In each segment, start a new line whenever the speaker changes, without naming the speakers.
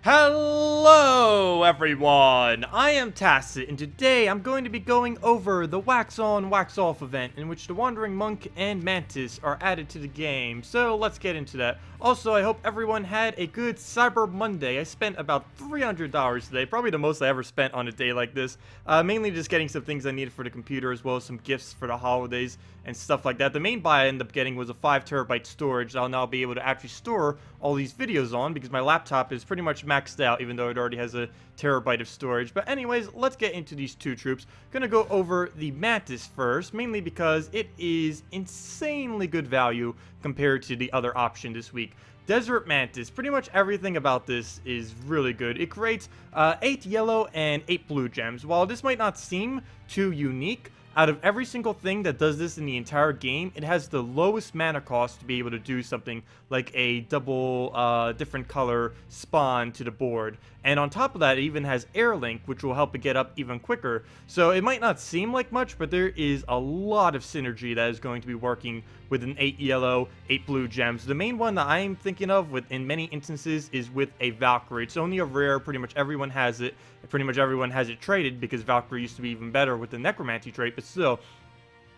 Hello everyone, I am Tacet, and today I'm going to be going over the Wax On, Wax Off event in which the Wandering Monk and Mantis are added to the game, so let's get into that. Also, I hope everyone had a good Cyber Monday. I spent about $300 today, probably the most I ever spent on a day like this, mainly just getting some things I needed for the computer as well as some gifts for the holidays and stuff like that. The main buy I ended up getting was a 5TB storage that I'll now be able to actually store all these videos on because my laptop is pretty much maxed out even though it already has a terabyte of storage. But anyways, let's get into these two troops. Gonna go over the Mantis first, mainly because it is insanely good value compared to the other option this week. Desert Mantis, pretty much everything about this is really good. It creates 8 yellow and 8 blue gems. While this might not seem too unique, out of every single thing that does this in the entire game, it has the lowest mana cost to be able to do something like a double different color spawn to the board. And on top of that, it even has air link, which will help it get up even quicker. So it might not seem like much, but there is a lot of synergy that is going to be working with an 8 yellow, 8 blue gems. The main one that I am thinking of in many instances is with a Valkyrie. It's only a rare, pretty much everyone has it. Pretty much everyone has it traded because Valkyrie used to be even better with the Necromancy trait, but still.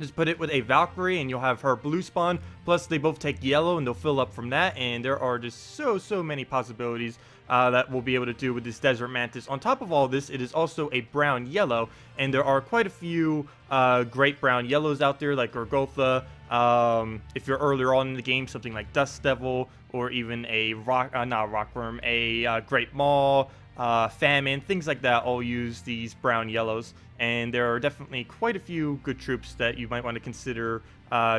Just put it with a Valkyrie and you'll have her blue spawn, plus they both take yellow and they'll fill up from that, and there are just so many possibilities that we'll be able to do with this Desert Mantis. On top of all this, it is also a brown yellow, and there are quite a few great brown yellows out there like Gorgotha. If you're earlier on in the game, something like Dust Devil, or even a Rockworm, a Great Maw, Famine, things like that all use these brown yellows, and there are definitely quite a few good troops that you might want to consider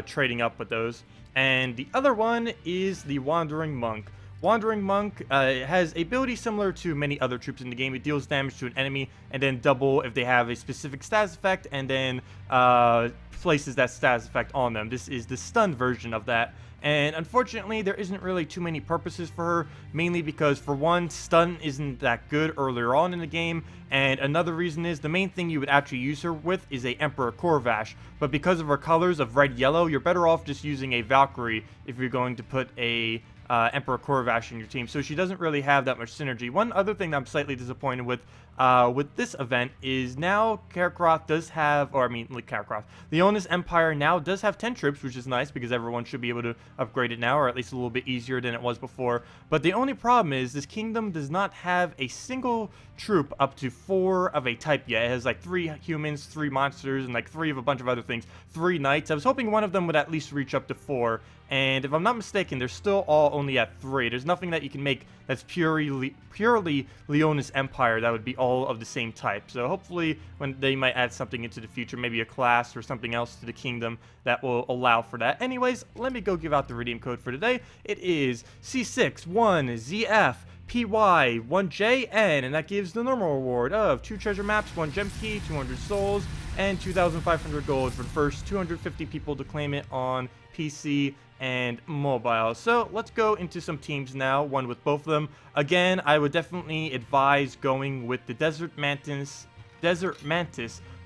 trading up with those. And the other one is the Wandering Monk. Wandering Monk has a ability similar to many other troops in the game. It deals damage to an enemy and then double if they have a specific status effect, and then places that status effect on them. This is the stun version of that. And unfortunately, there isn't really too many purposes for her, mainly because, for one, stun isn't that good earlier on in the game, and another reason is the main thing you would actually use her with is a Emperor Khorvash, but because of her colors of red-yellow, you're better off just using a Valkyrie if you're going to put a Emperor Khorvash in your team, so she doesn't really have that much synergy. One other thing that I'm slightly disappointed with this event is now Kakarot does have, Kakarot, the Leonis Empire now does have 10 troops, which is nice because everyone should be able to upgrade it now, or at least a little bit easier than it was before. But the only problem is this kingdom does not have a single troop up to 4 of a type yet. It has like 3 humans, 3 monsters, and like 3 of a bunch of other things. 3 knights. I was hoping one of them would at least reach up to 4. And if I'm not mistaken, they're still all only at 3. There's nothing that you can make that's purely Leonis Empire that would be all of the same type. So hopefully when they might add something into the future, maybe a class or something else to the kingdom that will allow for that. Anyways, let me go give out the redeem code for today. It is C61ZF PY1JN, and that gives the normal reward of 2 treasure maps, 1 gem key, 200 souls, and 2,500 gold for the first 250 people to claim it on PC and mobile. So let's go into some teams now, one with both of them. Again, I would definitely advise going with the Desert Mantis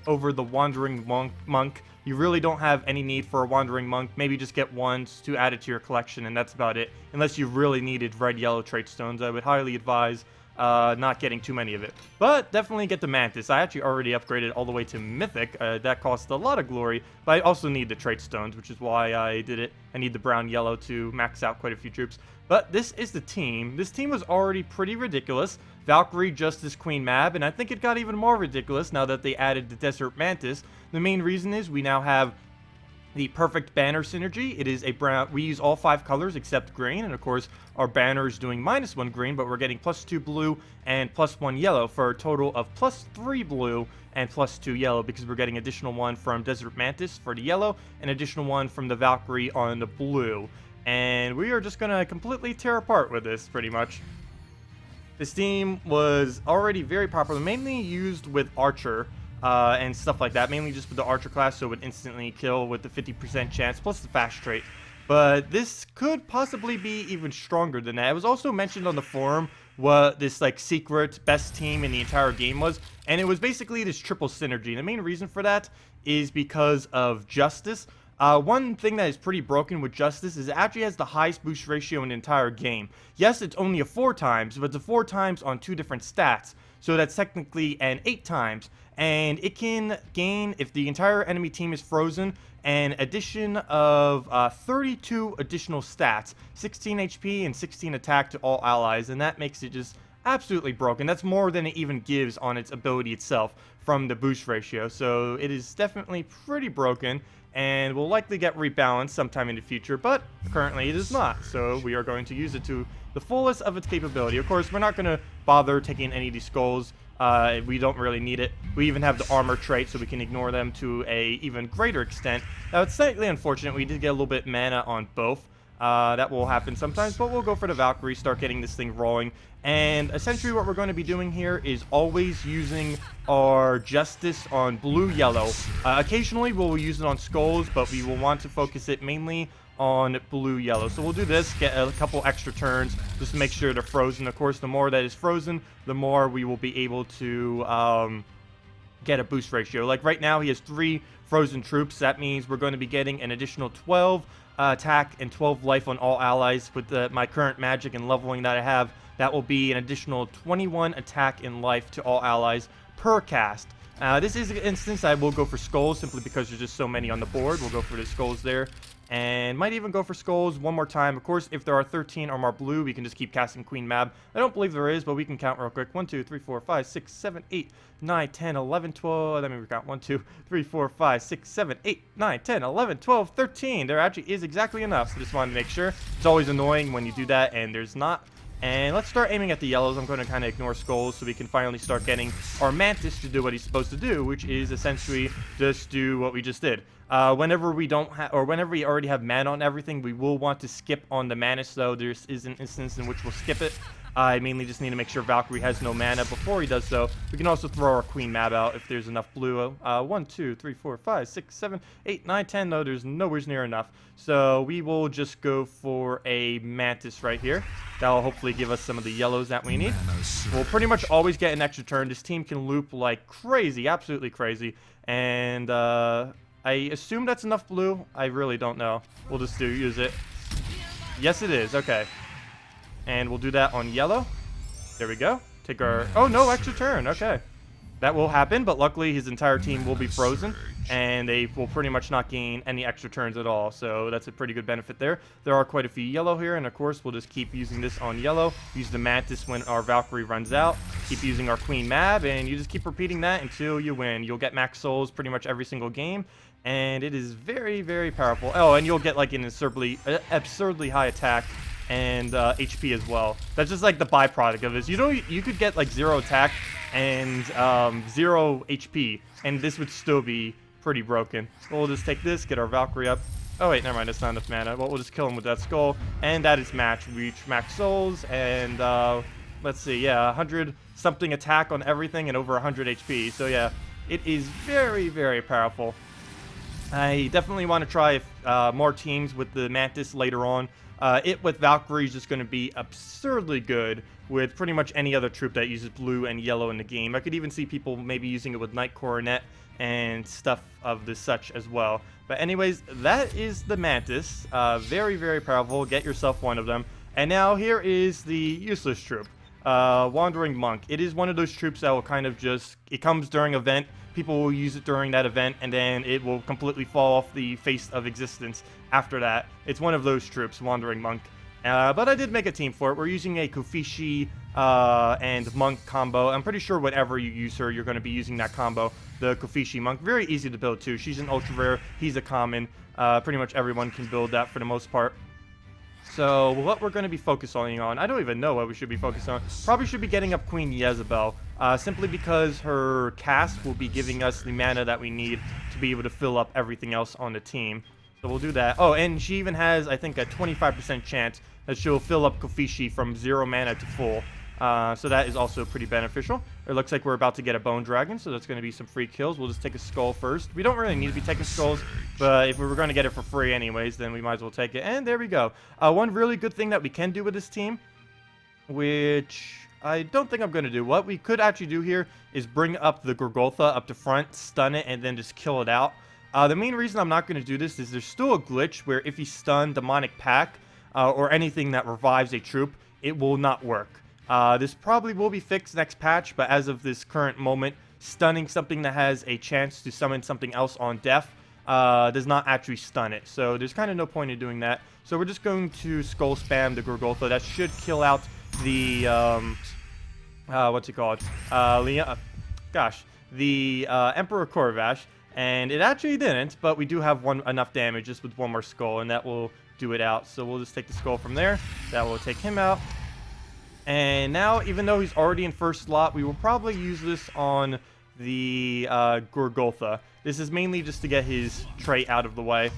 over the Wandering Monk. You really don't have any need for a Wandering Monk. Maybe just get one to add it to your collection, and that's about it. Unless you really needed red-yellow trait stones, I would highly advise not getting too many of it. But definitely get the Mantis. I actually already upgraded all the way to Mythic. That costs a lot of glory, but I also need the trait stones, which is why I did it. I need the brown-yellow to max out quite a few troops. But this is the team. This team was already pretty ridiculous. Valkyrie, Justice, Queen Mab, and I think it got even more ridiculous now that they added the Desert Mantis. The main reason is we now have the perfect banner synergy. It is a brown. We use all 5 colors except green, and of course our banner is doing -1 green, but we're getting +2 blue and +1 yellow for a total of +3 blue and +2 yellow, because we're getting additional 1 from Desert Mantis for the yellow and additional 1 from the Valkyrie on the blue. And we are just gonna completely tear apart with this pretty much. This team was already very popular, mainly used with Archer and stuff like that, mainly just with the Archer class, so it would instantly kill with the 50% chance, plus the fast trait. But this could possibly be even stronger than that. It was also mentioned on the forum what this like secret best team in the entire game was, and it was basically this triple synergy. And the main reason for that is because of Justice. One thing that is pretty broken with Justice is it actually has the highest boost ratio in the entire game. Yes, it's only a 4 times, but it's a 4 times on 2 different stats. So that's technically an 8 times. And it can gain, if the entire enemy team is frozen, an addition of 32 additional stats, 16 HP and 16 attack to all allies, and that makes it just absolutely broken. That's more than it even gives on its ability itself from the boost ratio, so it is definitely pretty broken, and will likely get rebalanced sometime in the future, but currently it is not, so we are going to use it to the fullest of its capability. Of course, we're not going to bother taking any of these skulls. We don't really need it. We even have the armor trait, so we can ignore them to a even greater extent. Now, it's slightly unfortunate we did get a little bit mana on both. That will happen sometimes, but we'll go for the Valkyrie, start getting this thing rolling. And essentially what we're going to be doing here is always using our Justice on blue-yellow. Occasionally we'll use it on skulls, but we will want to focus it mainly on blue-yellow. So we'll do this, get a couple extra turns, just to make sure they're frozen. Of course, the more that is frozen, the more we will be able to get a boost ratio. Like right now, he has 3 frozen troops. That means we're going to be getting an additional 12 attack and 12 life on all allies. With my current magic and leveling that I have, that will be an additional 21 attack and life to all allies per cast. This is an instance I will go for skulls simply because there's just so many on the board. We'll go for the skulls there. And might even go for skulls one more time. Of course, if there are 13 or more blue, we can just keep casting Queen Mab. I don't believe there is, but we can count real quick. 1, 2, 3, 4, 5, 6, 7, 8, 9, 10, 11, 12. Let me count. 1, 2, 3, 4, 5, 6, 7, 8, 9, 10, 11, 12, 13. There actually is exactly enough. So just wanted to make sure. It's always annoying when you do that and there's not. And let's start aiming at the yellows. I'm going to kind of ignore skulls so we can finally start getting our Mantis to do what he's supposed to do, which is essentially just do what we just did. Whenever we don't have, or whenever we already have mana on everything, we will want to skip on the Mantis, though. There is an instance in which we'll skip it. I mainly just need to make sure Valkyrie has no mana before he does so. We can also throw our Queen Mab out if there's enough blue. 1, 2, 3, 4, 5, 6, 7, 8, 9, 10. No, there's nowhere near enough. So we will just go for a Mantis right here. That'll hopefully give us some of the yellows that we need. We'll pretty much always get an extra turn. This team can loop like crazy, absolutely crazy. And I assume that's enough blue. I really don't know. We'll just use it. Yes, it is. Okay. And we'll do that on yellow. There we go. Take our... Oh, no, extra turn. Okay. That will happen, but luckily his entire team will be frozen, and they will pretty much not gain any extra turns at all, so that's a pretty good benefit there. There are quite a few yellow here, and of course we'll just keep using this on yellow. Use the Mantis when our Valkyrie runs out. Keep using our Queen Mab, and you just keep repeating that until you win. You'll get max souls pretty much every single game, and it is very, very powerful. Oh, and you'll get like an absurdly high attack and HP as well. That's just like the byproduct of this. You could get like 0 attack and 0 HP, and this would still be pretty broken. We'll just take this, get our Valkyrie up. Oh wait, never mind, that's not enough mana. Well, we'll just kill him with that skull, and that is match. We reach max souls, and let's see, yeah, 100 something attack on everything and over 100 HP. So yeah, it is very, very powerful. I definitely want to try more teams with the Mantis later on. It with Valkyrie is just going to be absurdly good with pretty much any other troop that uses blue and yellow in the game. I could even see people maybe using it with Knight Coronet and stuff of the such as well. But anyways, that is the Mantis. Very, very powerful. Get yourself one of them. And now here is the useless troop. Wandering Monk. It is one of those troops that will kind of just... It comes during an event. People will use it during that event, and then it will completely fall off the face of existence after that. It's one of those troops, Wandering Monk. But I did make a team for it. We're using a Khorvash and Monk combo. I'm pretty sure whenever you use her, you're going to be using that combo. The Khorvash Monk. Very easy to build, too. She's an ultra rare. He's a common. Pretty much everyone can build that for the most part. So, what we're going to be focusing on, I don't even know what we should be focused on. Probably should be getting up Queen Jezebel, simply because her cast will be giving us the mana that we need to be able to fill up everything else on the team. So we'll do that. Oh, and she even has, I think, a 25% chance that she'll fill up Khorvash from 0 mana to full. So that is also pretty beneficial. It looks like we're about to get a Bone Dragon, so that's going to be some free kills. We'll just take a skull first. We don't really need to be taking skulls, but if we were going to get it for free anyways, then we might as well take it. And there we go. One really good thing that we can do with this team, which I don't think I'm going to do. What we could actually do here is bring up the Gorgotha up to front, stun it, and then just kill it out. The main reason I'm not going to do this is there's still a glitch where if you stun Demonic Pack or anything that revives a troop, it will not work. This probably will be fixed next patch, but as of this current moment, stunning something that has a chance to summon something else on death does not actually stun it. So there's kind of no point in doing that. So we're just going to skull spam the Gorgoltha. That should kill out the, what's it called? The Emperor Khorvash. And it actually didn't, but we do have enough damage just with one more skull, and that will do it out. So we'll just take the skull from there. That will take him out. And now, even though he's already in first slot, we will probably use this on the Gorgoltha. This is mainly just to get his trait out of the way.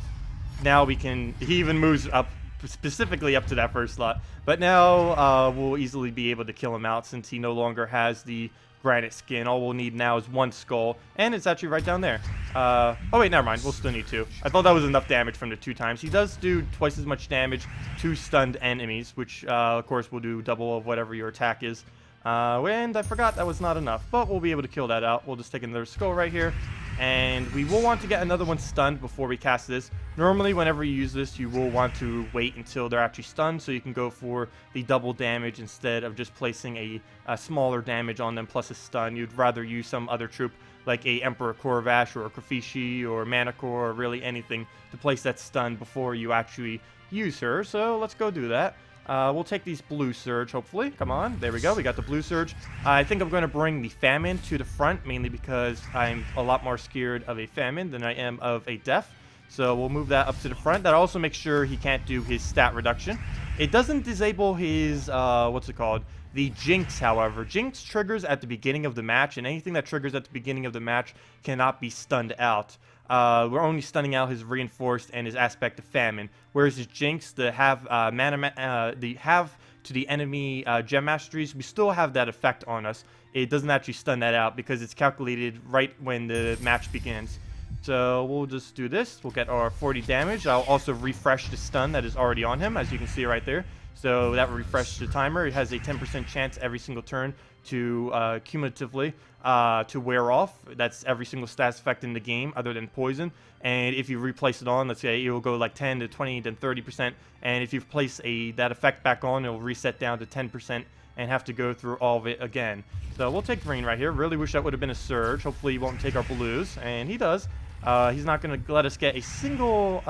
Now we can... He even moves up, specifically up to that first slot. But now we'll easily be able to kill him out since he no longer has the granite skin. All we'll need now is one skull, and it's actually right down there. Oh wait, never mind. We'll still need two. I thought that was enough damage from the 2 times. He does do twice as much damage to stunned enemies, which of course will do double of whatever your attack is. And I forgot that was not enough, but we'll be able to kill that out. We'll just take another skull right here, and we will want to get another one stunned before we cast this. Normally, whenever you use this, you will want to wait until they're actually stunned, so you can go for the double damage instead of just placing a smaller damage on them plus a stun. You'd rather use some other troop like a Emperor Khorvash or a Khorvashi or Manticore or really anything to place that stun before you actually use her. So let's go do that. We'll take these blue surge, hopefully. Come on. There we go. We got the blue surge. I think I'm going to bring the famine to the front, mainly because I'm a lot more scared of a famine than I am of a death. So we'll move that up to the front. That also makes sure he can't do his stat reduction. It doesn't disable his, what's it called? The Jinx, however. Jinx triggers at the beginning of the match, and anything that triggers at the beginning of the match cannot be stunned out. We're only stunning out his Reinforced and his Aspect of Famine, whereas his Jinx, the have to the enemy gem masteries, we still have that effect on us. It doesn't actually stun that out because it's calculated right when the match begins. So we'll just do this. We'll get our 40 damage. I'll also refresh the stun that is already on him, as you can see right there. So that will refresh the timer. It has a 10% chance every single turn to cumulatively to wear off. That's every single stats effect in the game other than poison. And if you replace it on, let's say it will go like 10 to 20 then 30%. And if you place that effect back on, it will reset down to 10% and have to go through all of it again. So we'll take green right here. Really wish that would have been a surge. Hopefully he won't take our blues, and he does. He's not going to let us get a single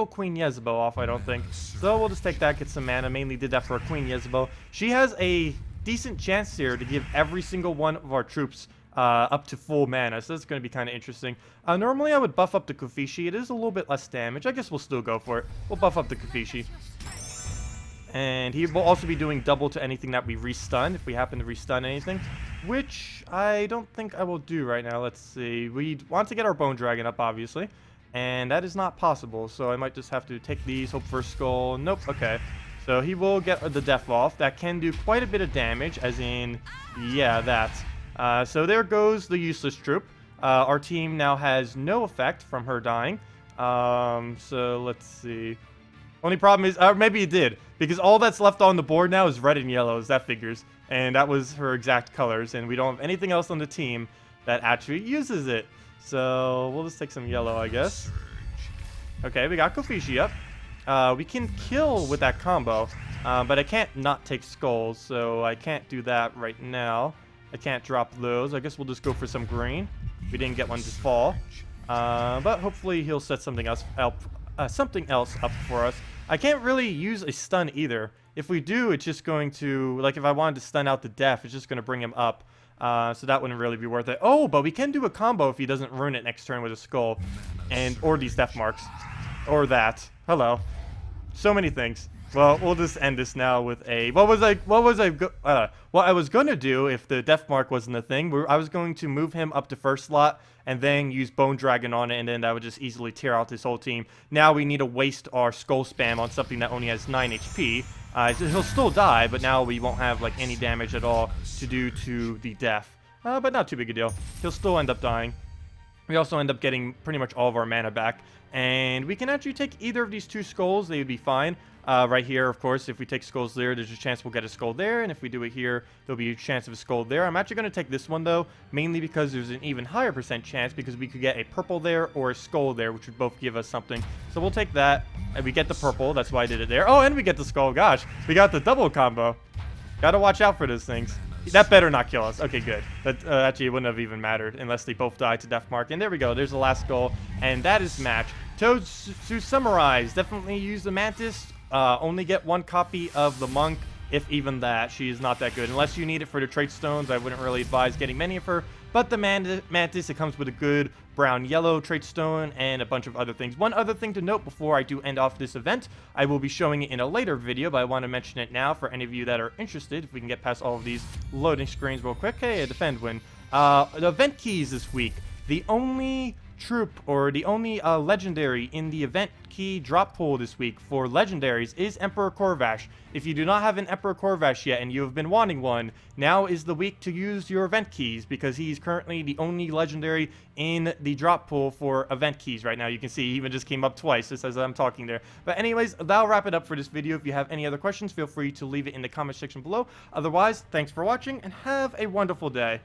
Queen Jezebel off, I don't think. So we'll just take that, get some mana. Mainly did that for a Queen Jezebel. She has a decent chance here to give every single one of our troops up to full mana, so that's going to be kind of interesting. Normally I would buff up the Khorvashi. It is a little bit less damage. I guess we'll still go for it. We'll buff up the Khorvashi. And he will also be doing double to anything that we restun, if we happen to restun anything, which I don't think I will do right now. Let's see. We want to get our Bone Dragon up, obviously, and that is not possible, so I might just have to take these, hope for a skull. Nope, okay. So he will get the death off. That can do quite a bit of damage, as in, yeah, that. So there goes the useless troop. Our team now has no effect from her dying. So let's see. Only problem is, maybe it did, because all that's left on the board now is red and yellows, that figures. And that was her exact colors, and we don't have anything else on the team that actually uses it. So we'll just take some yellow, I guess. Okay, we got Khorvashi up. We can kill with that combo, but I can't not take skulls, so I can't do that right now. I can't drop those. I guess we'll just go for some green. We didn't get one to fall, but hopefully he'll set something else up for us. I can't really use a stun either. If we do, it's just going to, like if I wanted to stun out the death, it's just going to bring him up. So that wouldn't really be worth it. Oh, but we can do a combo if he doesn't ruin it next turn with a skull. Or these death marks. Or that. Hello. So many things. Well, we'll just end this now with a... What I was going to do if the death mark wasn't a thing, I was going to move him up to first slot and then use Bone Dragon on it, and then that would just easily tear out this whole team. Now we need to waste our skull spam on something that only has 9 HP. So he'll still die, but now we won't have like any damage at all to do to the death. But not too big a deal. He'll still end up dying. We also end up getting pretty much all of our mana back. And we can actually take either of these 2 skulls. They would be fine. Right here, of course, if we take skulls there, there's a chance we'll get a skull there, and if we do it here, there'll be a chance of a skull there. I'm actually going to take this one, though, mainly because there's an even higher % chance, because we could get a purple there or a skull there, which would both give us something. So we'll take that, and we get the purple. That's why I did it there. Oh, and we get the skull. Gosh, we got the double combo. Gotta watch out for those things. That better not kill us. Okay, good. That actually, it wouldn't have even mattered unless they both died to death mark. And there we go. There's the last skull, and that is match. To summarize, definitely use the Mantis. Only get one copy of the Monk, if even that. She is not that good. Unless you need it for the trait stones, I wouldn't really advise getting many of her. But the Mantis, it comes with a good brown-yellow trait stone and a bunch of other things. One other thing to note before I do end off this event, I will be showing it in a later video, but I want to mention it now for any of you that are interested. If we can get past all of these loading screens real quick. Hey, a defend win. The event keys this week. The only troop or the only legendary in the event key drop pool this week for legendaries is Emperor Khorvash. If you do not have an Emperor Khorvash yet and you have been wanting one, now is the week to use your event keys, because he's currently the only legendary in the drop pool for event keys right now. You can see he even just came up twice just as I'm talking there. But anyways, that'll wrap it up for this video. If you have any other questions, feel free to leave it in the comment section below. Otherwise, thanks for watching and have a wonderful day.